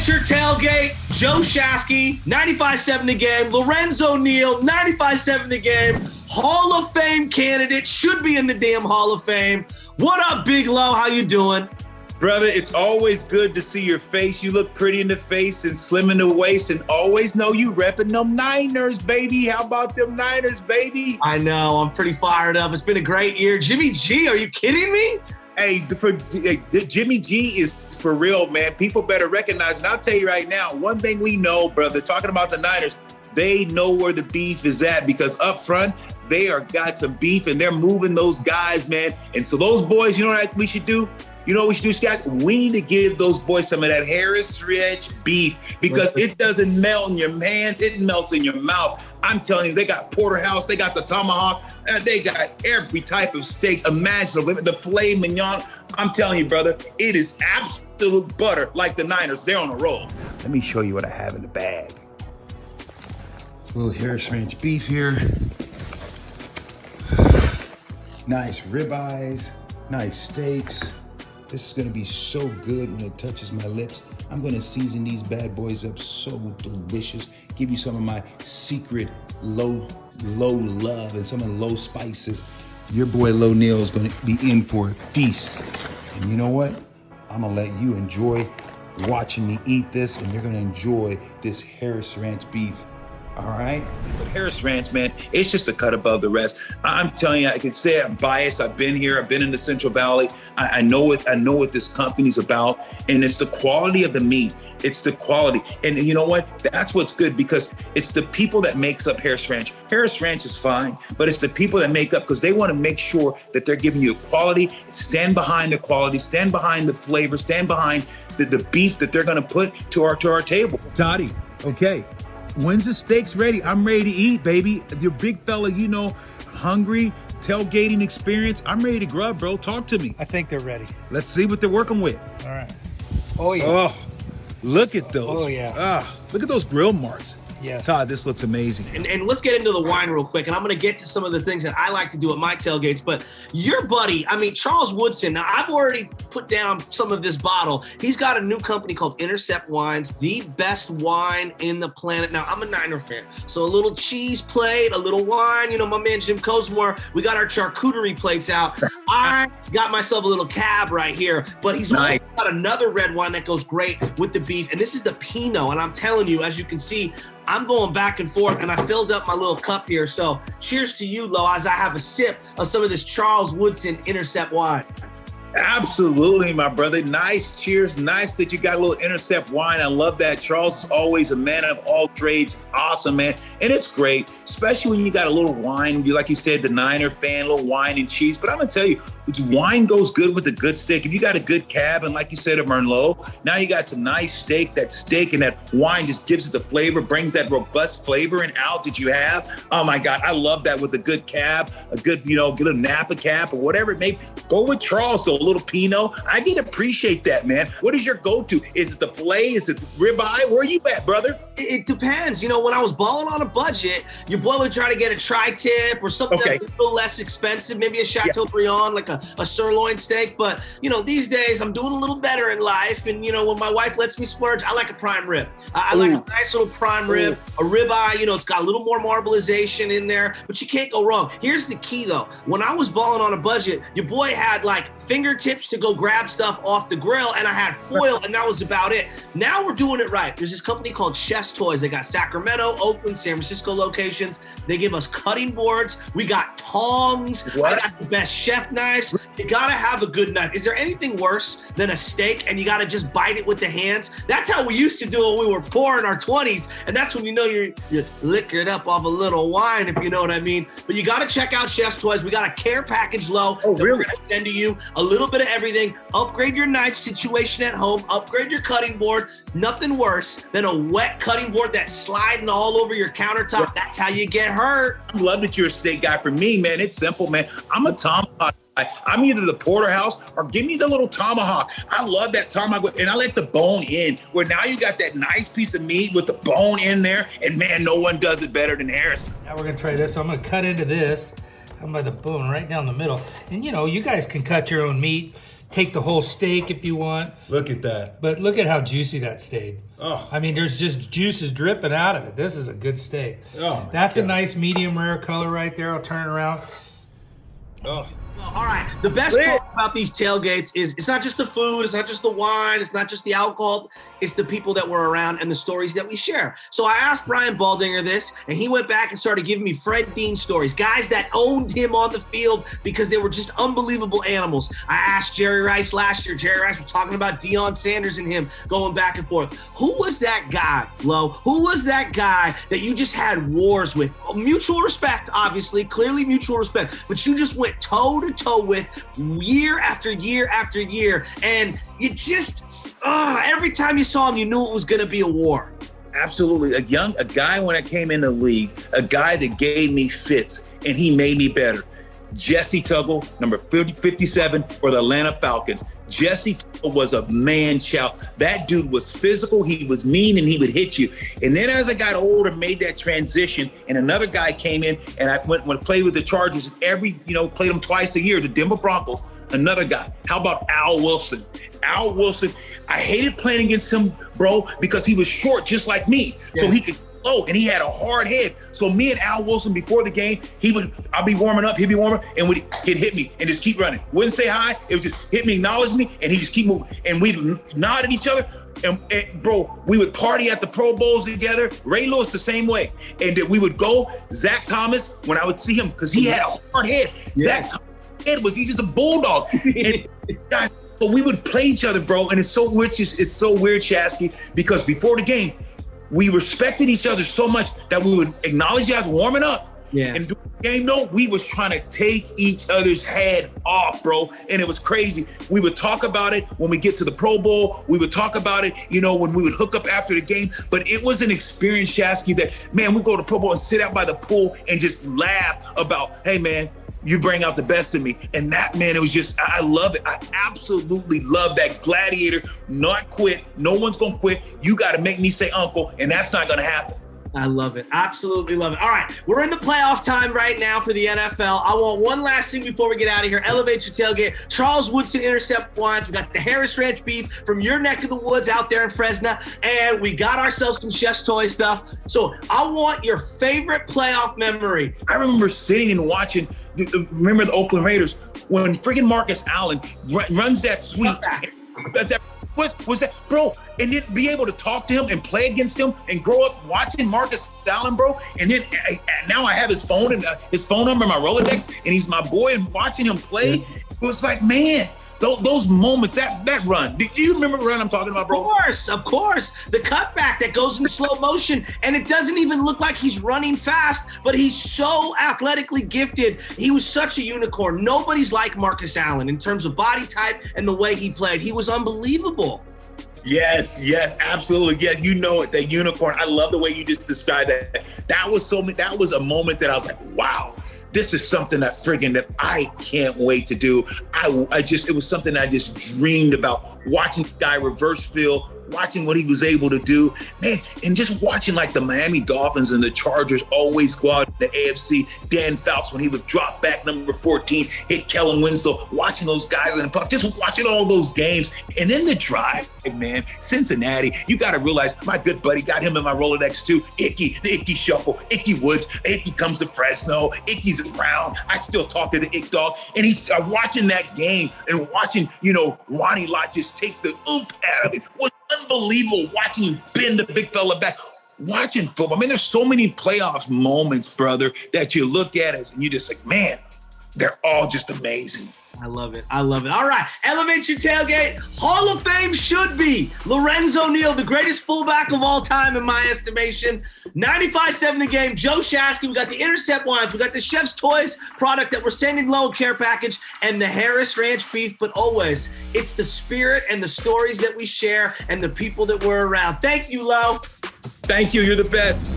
It's Your Tailgate, Joe Shasky, 95.7 The Game, Lorenzo Neal, 95.7 The Game, Hall of Fame candidate, should be in the damn Hall of Fame. What up, Big Low? How you doing? Brother, it's always good to see your face. You look pretty in the face and slim in the waist, and always know you repping them Niners, baby. How about them Niners, baby? I know, I'm pretty fired up. It's been a great year. Jimmy G, are you kidding me? Hey, Jimmy G is for real, man. People better recognize, and I'll tell you right now, one thing we know, brother, talking about the Niners, they know where the beef is at, because up front, they are got some beef, and they're moving those guys, man. And so those boys, you know what we should do? You know what we should do, Scott? We need to give those boys some of that Harris Ranch beef, because it doesn't melt in your hands, it melts in your mouth. I'm telling you, they got porterhouse, they got the tomahawk, and they got every type of steak imaginable. The filet mignon, I'm telling you, brother, it is absolute butter like the Niners. They're on a roll. Let me show you what I have in the bag. A little Harris Ranch beef here. Nice ribeyes, nice steaks. This is gonna be so good when it touches my lips. I'm gonna season these bad boys up so delicious. Give you some of my secret low love and some of the low spices. Your boy Low Neal is gonna be in for a feast. And you know what? I'm gonna let you enjoy watching me eat this, and you're gonna enjoy this Harris Ranch beef. All right. But Harris Ranch, man, it's just a cut above the rest. I'm telling you, I can say I'm biased. I've been here. I've been in the Central Valley. I know it. I know what this company's about, and it's the quality of the meat. It's the quality. And you know what? That's what's good, because it's the people that makes up Harris Ranch. Harris Ranch is fine, but it's the people that make up, because they want to make sure that they're giving you quality. Stand behind the quality, stand behind the flavor, stand behind the beef that they're going to put to our table. Toddy, okay. When's the steaks ready? I'm ready to eat, baby. You're a big fella, you know, hungry, tailgating experience. I'm ready to grub, bro. Talk to me. I think they're ready. Let's see what they're working with. All right. Oh, yeah. Oh, look at those. Oh, yeah. Look at those grill marks. Yes. Todd, this looks amazing. And let's get into the wine real quick, and I'm going to get to some of the things that I like to do at my tailgates. But your buddy, Charles Woodson, now I've already put down some of this bottle. He's got a new company called Intercept Wines, the best wine in the planet. Now, I'm a Niner fan, so a little cheese plate, a little wine. You know, my man Jim Cosmore, we got our charcuterie plates out. I got myself a little cab right here, but he's also got another red wine that goes great with the beef, and this is the Pinot. And I'm telling you, as you can see, I'm going back and forth, and I filled up my little cup here. So cheers to you, Lo, as I have a sip of some of this Charles Woodson Intercept wine. Absolutely, my brother. Nice. Cheers. Nice that you got a little Intercept wine. I love that. Charles is always a man of all trades. Awesome, man. And it's great, especially when you got a little wine. You, like you said, the Niner fan, a little wine and cheese. But I'm going to tell you, wine goes good with a good steak. If you got a good cab, and like you said, a Merlot, now you got some nice steak. That steak and that wine just gives it the flavor, brings that robust flavor and out that you have. Oh my God, I love that with a good cab, a good, get a Napa cab or whatever it may be. Go with Charles, though, a little Pinot. I can appreciate that, man. What is your go-to? Is it the filet? Is it ribeye? Where are you at, brother? It depends. When I was balling on a budget, your boy would try to get a tri-tip or something that's a little less expensive, maybe a Chateaubriand, like a sirloin steak. But, these days I'm doing a little better in life. And, when my wife lets me splurge, I like a prime rib. I like a nice little prime rib, a ribeye, it's got a little more marbleization in there, but you can't go wrong. Here's the key, though. When I was balling on a budget, your boy had like fingertips to go grab stuff off the grill, and I had foil, and that was about it. Now we're doing it right. There's this company called Chef's Toys. They got Sacramento, Oakland, San Francisco locations. They give us cutting boards. We got tongs. I got the best chef knives. You gotta have a good knife. Is there anything worse than a steak and you gotta just bite it with the hands? That's how we used to do it when we were poor in our 20s, and that's when you liquored up off a little wine, if you know what I mean. But you gotta check out Chef's Toys. We got a care package, Low. Oh, really? We're gonna send to you a little bit of everything. Upgrade your knife situation at home. Upgrade your cutting board. Nothing worse than a wet cutting board that's sliding all over your countertop. That's how you get hurt. I love that you're a steak guy. For me, man, it's simple, man. I'm a tomahawk. I'm either the porterhouse or give me the little tomahawk. I love that tomahawk, and I like the bone in, where now you got that nice piece of meat with the bone in there, and man, no one does it better than Harris. Now we're gonna try this. So I'm gonna cut into this. Come by the bone, right down the middle. And you know, you guys can cut your own meat, take the whole steak if you want. Look at that. But look at how juicy that stayed. Oh. I mean, there's just juices dripping out of it. This is a good steak. Oh, That's a nice medium rare color right there. I'll turn it around. Oh. All right. The best part about these tailgates is it's not just the food, it's not just the wine, it's not just the alcohol, it's the people that were around and the stories that we share. So I asked Brian Baldinger this, and he went back and started giving me Fred Dean stories, guys that owned him on the field because they were just unbelievable animals. I asked Jerry Rice last year. Jerry Rice was talking about Deion Sanders and him going back and forth. Who was that guy, Lo? Who was that guy that you just had wars with? Mutual respect, obviously, clearly mutual respect, but you just went toe-to-toe with year after year after year, and you just every time you saw him, you knew it was going to be a war. Absolutely. A guy when I came in the league, a guy that gave me fits, and he made me better. Jesse Tuggle, number 57 for the Atlanta Falcons. Jesse Tuggle was a man-child. That dude was physical, he was mean, and he would hit you. And then as I got older, made that transition, and another guy came in, and I went and played with the Chargers, played them twice a year, the Denver Broncos. Another guy. How about Al Wilson? Al Wilson, I hated playing against him, bro, because he was short just like me. Yeah. So he could low, and he had a hard head. So me and Al Wilson before the game, I'd be warming up, he'd be warming, and he'd hit me and just keep running. Wouldn't say hi, it was just hit me, acknowledge me, and he'd just keep moving. And we'd nod at each other, and bro, we would party at the Pro Bowls together. Ray Lewis the same way. And we would go, Zach Thomas, when I would see him, because he had a hard head. Yeah. Zach Thomas' head he's just a bulldog. And guys, so we would play each other, bro, and it's so weird, Shasky, because before the game, we respected each other so much that we would acknowledge you guys warming up. Yeah. And during the game, though, we was trying to take each other's head off, bro. And it was crazy. We would talk about it when we get to the Pro Bowl. We would talk about it, when we would hook up after the game. But it was an experience, Shasky, that, man, we go to Pro Bowl and sit out by the pool and just laugh about, hey, man, you bring out the best in me. And that, man, it was just, I love it. I absolutely love that gladiator, not quit. No one's going to quit. You got to make me say uncle, and that's not going to happen. I love it. Absolutely love it. All right. We're in the playoff time right now for the NFL. I want one last thing before we get out of here. Elevate your tailgate. Charles Woodson Intercept wines. We got the Harris Ranch beef from your neck of the woods out there in Fresno. And we got ourselves some Chef's Toy stuff. So I want your favorite playoff memory. I remember sitting and watching, remember the Oakland Raiders, when friggin' Marcus Allen runs that sweep. What was that, bro? And then be able to talk to him and play against him and grow up watching Marcus Allen, bro. And then now I have his phone and his phone number in my Rolodex, and he's my boy. And watching him play, it was like, man, those moments, that run. Do you remember the run I'm talking about, bro? Of course. The cutback that goes in slow motion, and it doesn't even look like he's running fast, but he's so athletically gifted. He was such a unicorn. Nobody's like Marcus Allen in terms of body type and the way he played. He was unbelievable. Yes, absolutely. Yeah, you know it, that unicorn. I love the way you just described that. That was a moment that I was like, wow. This is something that I can't wait to do. It was something I just dreamed about, watching the guy reverse field, watching what he was able to do, man, and just watching like the Miami Dolphins and the Chargers always go out in the AFC. Dan Fouts, when he would drop back number 14, hit Kellen Winslow, watching those guys in the puff, just watching all those games. And then the drive, man, Cincinnati, you got to realize my good buddy got him in my Rolodex too. the Icky Shuffle, Icky Woods, Icky comes to Fresno, Icky's around. I still talk to the Ick Dog, and he's watching that game and watching, Ronnie Lott just take the oomph out of it. Was unbelievable watching him bend the big fella back. Watching football, I mean, there's so many playoffs moments, brother, that you look at us and you just like, man, they're all just amazing. I love it. All right. Elevate your tailgate. Hall of Fame should be Lorenzo Neal, the greatest fullback of all time in my estimation. 95-7 the game. Joe Shasky. We got the Intercept wines. We got the Chef's Toys product that we're sending low care package, and the Harris Ranch beef. But always, it's the spirit and the stories that we share and the people that we're around. Thank you, Lo. Thank you. You're the best.